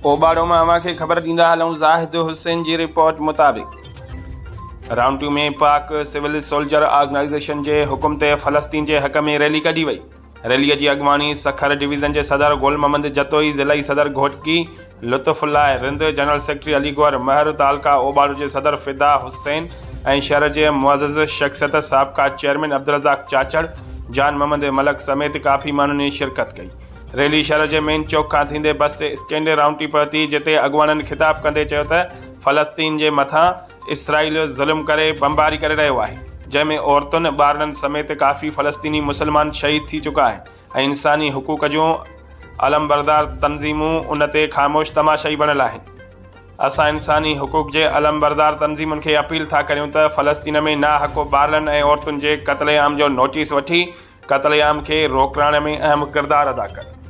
ओबाड़ो में अवां खे ख़बर ॾींदा हलूं ज़ाहिद हुसैन जी रिपोर्ट मुताबिक़ राउंटी में पाक सिविल सोल्जर ऑर्गेनाइज़ेशन जे हुकुम ते फ़लस्तीन जे हक़ में रैली कढी वई। रैलीअ जी अॻवानी सखर डिवीज़न जे सदर गुल मोहम्मद जतोई, ज़िलई सदर घोटकी लुत्फ़ुल्लाह रिंद, जनरल सेक्रेटरी अलीगौर महर, तालका ओबाड़ो जे सदर फिदा हुसैन ऐं शहर जे मुअज़्ज़ज़ शख़्सियत साबिक़ा चेयरमैन अब्दुर्रज़ाक चाचड़, जान मोहम्मद मलक समेत काफ़ी माण्हुनि शिरकत कई। रैली शहर जे मेन चौक खां थींदे बस स्टैंड राउंटी पहुती, जिते अॻवाननि ख़िताब कंदे चयो त फ़लस्तीन जे मथां इसराइल ज़ुल्म करे बमबारी करे रहियो आहे, जंहिंमें औरतुनि ॿारनि समेत काफ़ी फ़लस्तीनी मुसलमान शहीद थी चुका आहिनि ऐं इंसानी हुकूक जूं अलमबरदार तंज़ीमूं उन ते ख़ामोश तमाशाई बणियल आहिनि। असां इंसानी हुकूक जे अलमबरदार तंज़ीमुनि खे अपील था करियूं त फ़लस्तीन में नाहक़ ॿारनि ऐं औरतुनि जे क़त्लेआम जो नोटिस वठी क़त्लेआम खे रोकण में अहम किरदारु अदा कनि।